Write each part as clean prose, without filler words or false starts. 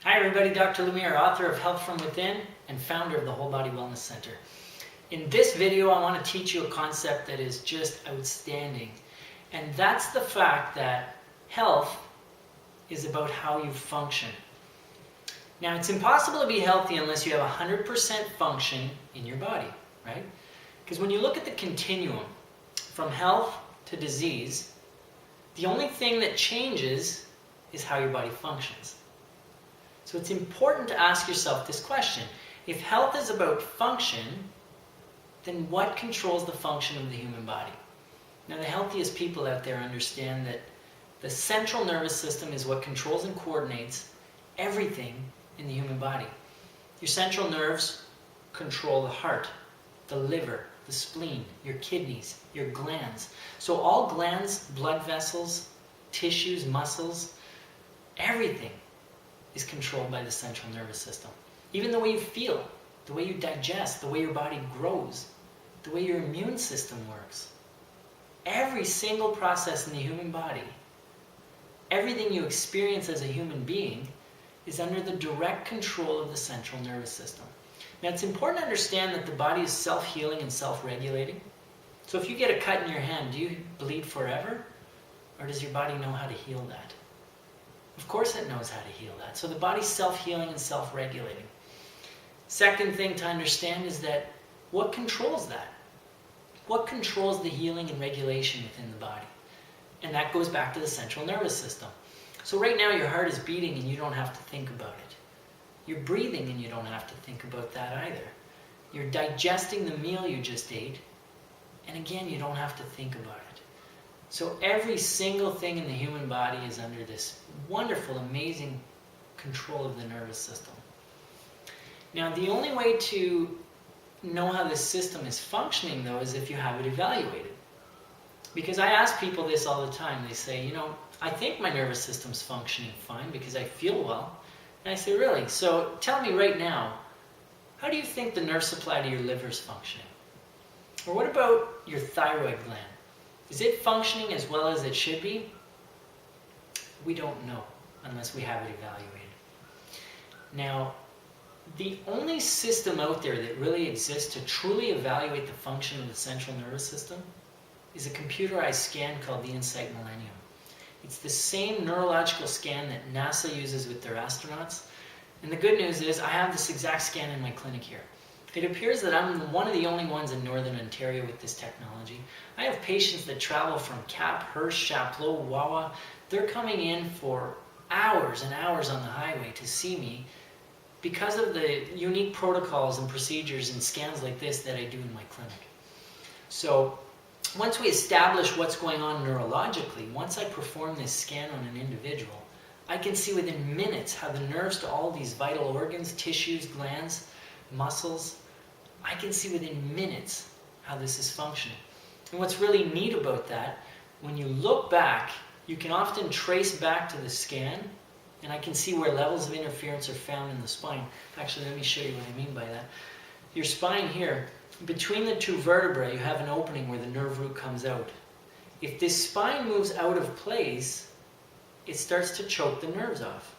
Hi everybody, Dr. Lemire, author of Health from Within and founder of the Whole Body Wellness Center. In this video, I want to teach you a concept that is just outstanding. And that's the fact that health is about how you function. Now, it's impossible to be healthy unless you have 100% function in your body, right? Because when you look at the continuum from health to disease, the only thing that changes is how your body functions. So it's important to ask yourself this question. If health is about function, then what controls the function of the human body? Now, the healthiest people out there understand that the central nervous system is what controls and coordinates everything in the human body. Your central nerves control the heart, the liver, the spleen, your kidneys, your glands. So all glands, blood vessels, tissues, muscles, everything is controlled by the central nervous system. Even the way you feel, the way you digest, the way your body grows, the way your immune system works. Every single process in the human body, everything you experience as a human being, is under the direct control of the central nervous system. Now, it's important to understand that the body is self-healing and self-regulating. So if you get a cut in your hand, do you bleed forever? Or does your body know how to heal that? Of course it knows how to heal that. So the body's self-healing and self-regulating. Second thing to understand is that what controls that? What controls the healing and regulation within the body? And that goes back to the central nervous system. So right now your heart is beating and you don't have to think about it. You're breathing and you don't have to think about that either. You're digesting the meal you just ate, and again, you don't have to think about it. So every single thing in the human body is under this wonderful, amazing control of the nervous system. Now, the only way to know how this system is functioning, though, is if you have it evaluated. Because I ask people this all the time. They say, I think my nervous system's functioning fine because I feel well. And I say, really? So tell me right now, how do you think the nerve supply to your liver is functioning? Or what about your thyroid gland? Is it functioning as well as it should be? We don't know unless we have it evaluated. Now, the only system out there that really exists to truly evaluate the function of the central nervous system is a computerized scan called the Insight Millennium. It's the same neurological scan that NASA uses with their astronauts. And the good news is I have this exact scan in my clinic here. It appears that I'm one of the only ones in Northern Ontario with this technology. I have patients that travel from Cap, Hearst, Chapleau, Wawa. They're coming in for hours and hours on the highway to see me because of the unique protocols and procedures and scans like this that I do in my clinic. So once we establish what's going on neurologically, once I perform this scan on an individual, I can see within minutes how the nerves to all these vital organs, tissues, glands, muscles, I can see within minutes how this is functioning. And what's really neat about that, when you look back, you can often trace back to the scan, and I can see where levels of interference are found in the spine. Actually, let me show you what I mean by that. Your spine here, between the two vertebrae, you have an opening where the nerve root comes out. If this spine moves out of place, it starts to choke the nerves off.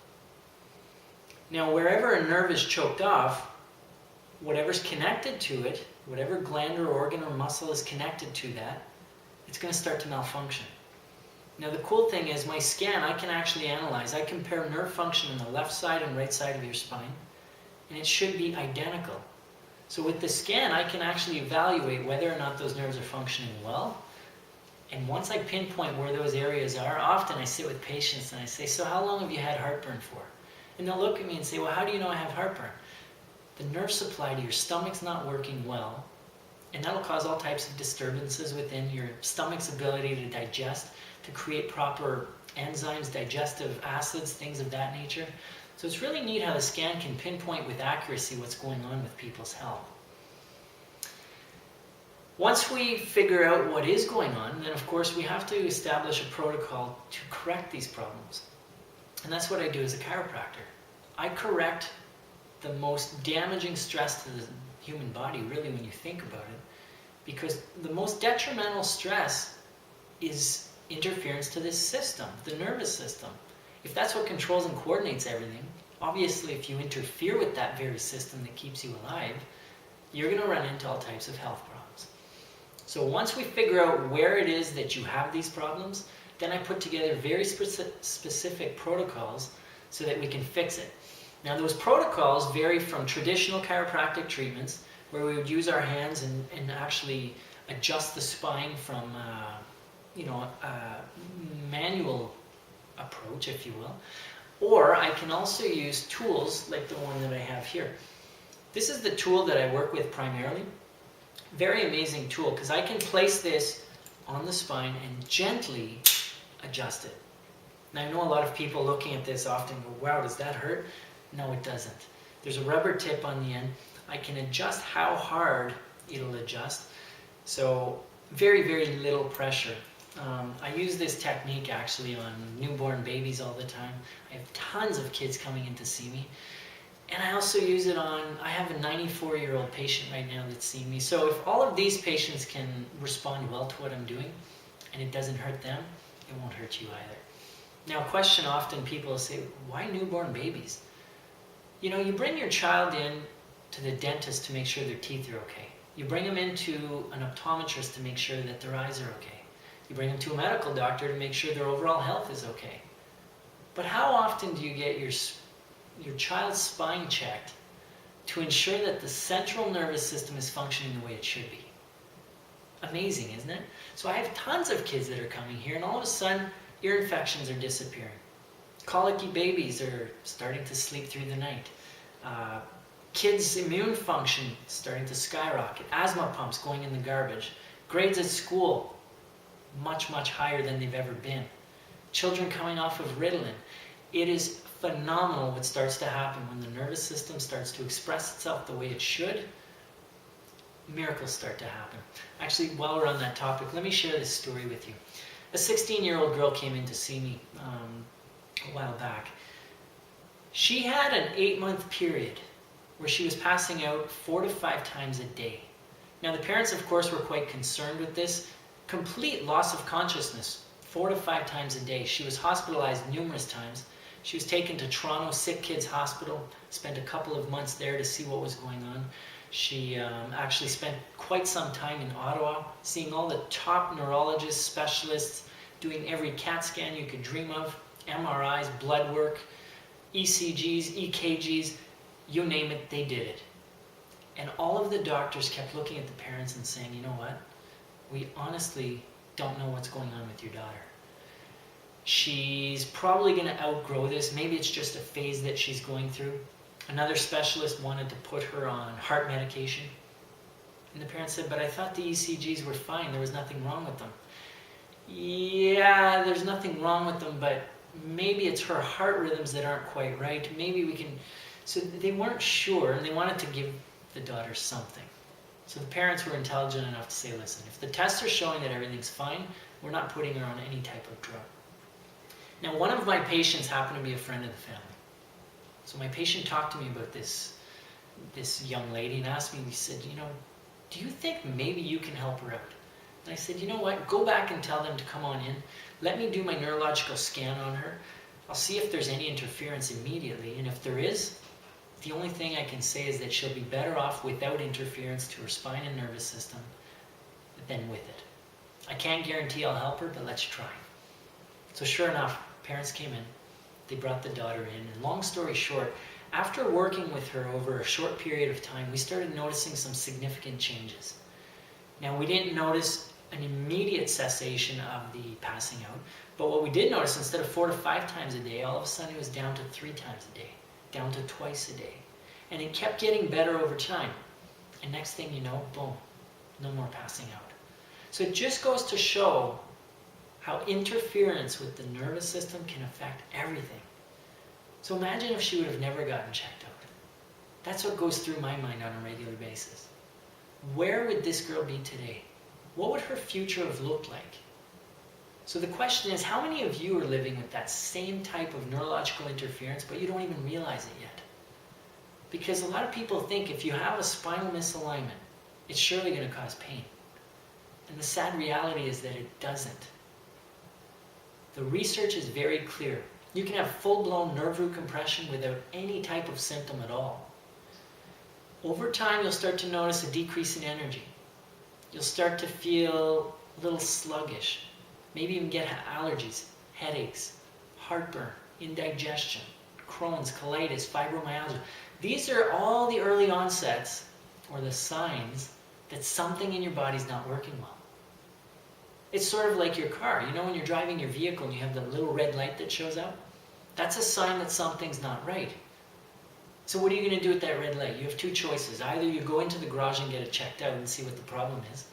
Now, wherever a nerve is choked off, whatever's connected to it, whatever gland or organ or muscle is connected to that, it's going to start to malfunction. Now, the cool thing is my scan, I can actually analyze. I compare nerve function on the left side and right side of your spine, and it should be identical. So with the scan, I can actually evaluate whether or not those nerves are functioning well. And once I pinpoint where those areas are, often I sit with patients and I say, so how long have you had heartburn for? And they'll look at me and say, well, how do you know I have heartburn? The nerve supply to your stomach's not working well, and that'll cause all types of disturbances within your stomach's ability to digest, to create proper enzymes, digestive acids, things of that nature. So it's really neat how the scan can pinpoint with accuracy what's going on with people's health. Once we figure out what is going on, then of course we have to establish a protocol to correct these problems. And that's what I do as a chiropractor. I correct the most damaging stress to the human body, really, when you think about it, because the most detrimental stress is interference to this system, the nervous system. If that's what controls and coordinates everything, obviously if you interfere with that very system that keeps you alive, you're going to run into all types of health problems. So once we figure out where it is that you have these problems, then I put together very specific protocols so that we can fix it. Now those protocols vary from traditional chiropractic treatments, where we would use our hands and actually adjust the spine from a manual approach, if you will. Or I can also use tools like the one that I have here. This is the tool that I work with primarily. Very amazing tool, because I can place this on the spine and gently adjust it. Now I know a lot of people looking at this often go, wow, does that hurt? No, it doesn't. There's a rubber tip on the end. I can adjust how hard it'll adjust. So very, very little pressure. I use this technique actually on newborn babies all the time. I have tons of kids coming in to see me. And I also use it on, I have a 94-year-old patient right now that's seeing me. So if all of these patients can respond well to what I'm doing and it doesn't hurt them, it won't hurt you either. Now, a question often people say, why newborn babies? You know, you bring your child in to the dentist to make sure their teeth are okay. You bring them into an optometrist to make sure that their eyes are okay. You bring them to a medical doctor to make sure their overall health is okay. But how often do you get your child's spine checked to ensure that the central nervous system is functioning the way it should be? Amazing, isn't it? So I have tons of kids that are coming here, and all of a sudden, ear infections are disappearing. Colicky babies are starting to sleep through the night. Kids' immune function starting to skyrocket. Asthma pumps going in the garbage. Grades at school much, much higher than they've ever been. Children coming off of Ritalin. It is phenomenal what starts to happen when the nervous system starts to express itself the way it should. Miracles start to happen. Actually, while we're on that topic, let me share this story with you. A 16-year-old girl came in to see me a while back. She had an 8-month period where she was passing out 4 to 5 times a day. Now the parents, of course, were quite concerned with this. Complete loss of consciousness, 4 to 5 times a day. She was hospitalized numerous times. She was taken to Toronto Sick Kids Hospital, spent a couple of months there to see what was going on. She actually spent quite some time in Ottawa, seeing all the top neurologists, specialists, doing every CAT scan you could dream of, MRIs, blood work, ECGs, EKGs, you name it, they did it. And all of the doctors kept looking at the parents and saying, you know what? We honestly don't know what's going on with your daughter. She's probably going to outgrow this. Maybe it's just a phase that she's going through. Another specialist wanted to put her on heart medication. And the parents said, but I thought the ECGs were fine. There was nothing wrong with them. Yeah, there's nothing wrong with them, but maybe it's her heart rhythms that aren't quite right. Maybe we can... So they weren't sure, and they wanted to give the daughter something. So the parents were intelligent enough to say, listen, if the tests are showing that everything's fine, we're not putting her on any type of drug. Now, one of my patients happened to be a friend of the family. So my patient talked to me about this young lady and asked me, he said, you know, do you think maybe you can help her out? And I said, you know what, go back and tell them to come on in. Let me do my neurological scan on her. I'll see if there's any interference immediately. And if there is, the only thing I can say is that she'll be better off without interference to her spine and nervous system than with it. I can't guarantee I'll help her, but let's try. So sure enough, parents came in. They brought the daughter in, and long story short, after working with her over a short period of time, we started noticing some significant changes. Now, we didn't notice an immediate cessation of the passing out, but what we did notice, instead of 4 to 5 times a day, all of a sudden it was down to 3 times a day, down to twice a day. And it kept getting better over time. And next thing you know, boom, no more passing out. So it just goes to show how interference with the nervous system can affect everything. So imagine if she would have never gotten checked out. That's what goes through my mind on a regular basis. Where would this girl be today? What would her future have looked like? So the question is, how many of you are living with that same type of neurological interference, but you don't even realize it yet? Because a lot of people think if you have a spinal misalignment, it's surely going to cause pain. And the sad reality is that it doesn't. The research is very clear. You can have full-blown nerve root compression without any type of symptom at all. Over time, you'll start to notice a decrease in energy. You'll start to feel a little sluggish, maybe even get allergies, headaches, heartburn, indigestion, Crohn's, colitis, fibromyalgia. These are all the early onsets or the signs that something in your body's not working well. It's sort of like your car. You know when you're driving your vehicle and you have the little red light that shows up? That's a sign that something's not right. So what are you going to do with that red light? You have two choices. Either you go into the garage and get it checked out and see what the problem is.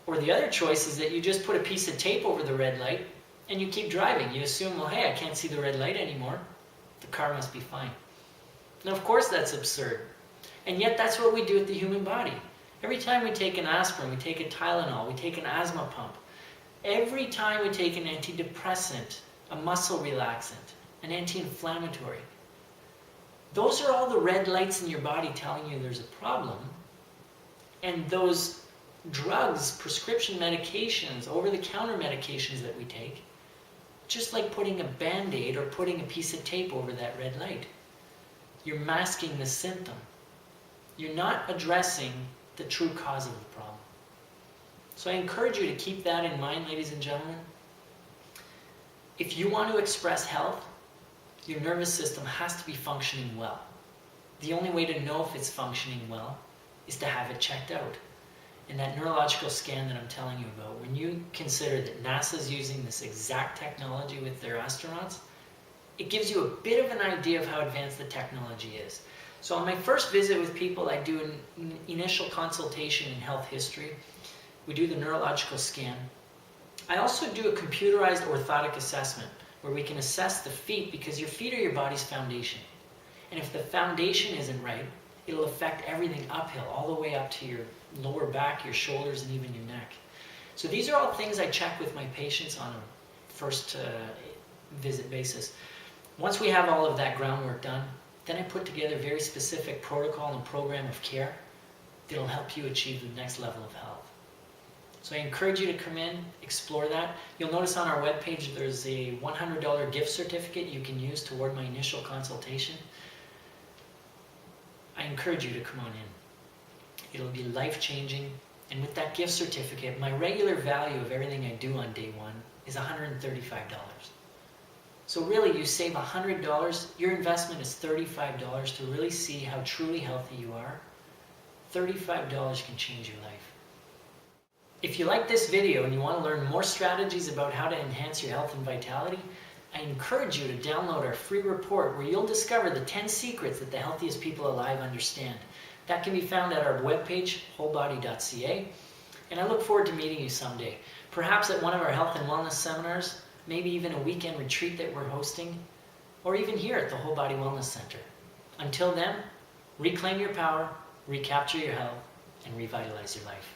Or the other choice is that you just put a piece of tape over the red light and you keep driving. You assume, well, hey, I can't see the red light anymore. The car must be fine. Now, of course, that's absurd. And yet that's what we do with the human body. Every time we take an aspirin, we take a Tylenol, we take an asthma pump. Every time we take an antidepressant, a muscle relaxant, an anti-inflammatory, those are all the red lights in your body telling you there's a problem. And those drugs, prescription medications, over-the-counter medications that we take, just like putting a Band-Aid or putting a piece of tape over that red light. You're masking the symptom. You're not addressing the true cause of the problem. So I encourage you to keep that in mind, ladies and gentlemen. If you want to express health, your nervous system has to be functioning well. The only way to know if it's functioning well is to have it checked out. And that neurological scan that I'm telling you about, when you consider that NASA's using this exact technology with their astronauts, it gives you a bit of an idea of how advanced the technology is. So on my first visit with people, I do an initial consultation in health history. We do the neurological scan. I also do a computerized orthotic assessment where we can assess the feet, because your feet are your body's foundation. And if the foundation isn't right, it'll affect everything uphill, all the way up to your lower back, your shoulders, and even your neck. So these are all things I check with my patients on a first visit basis. Once we have all of that groundwork done, then I put together a very specific protocol and program of care that'll help you achieve the next level of health. So I encourage you to come in, explore that. You'll notice on our webpage there's a $100 gift certificate you can use toward my initial consultation. I encourage you to come on in. It'll be life-changing. And with that gift certificate, my regular value of everything I do on day one is $135. So really, you save $100, your investment is $35 to really see how truly healthy you are. $35 can change your life. If you like this video and you want to learn more strategies about how to enhance your health and vitality, I encourage you to download our free report where you'll discover the 10 secrets that the healthiest people alive understand. That can be found at our webpage, wholebody.ca, and I look forward to meeting you someday. Perhaps at one of our health and wellness seminars, maybe even a weekend retreat that we're hosting, or even here at the Whole Body Wellness Center. Until then, reclaim your power, recapture your health, and revitalize your life.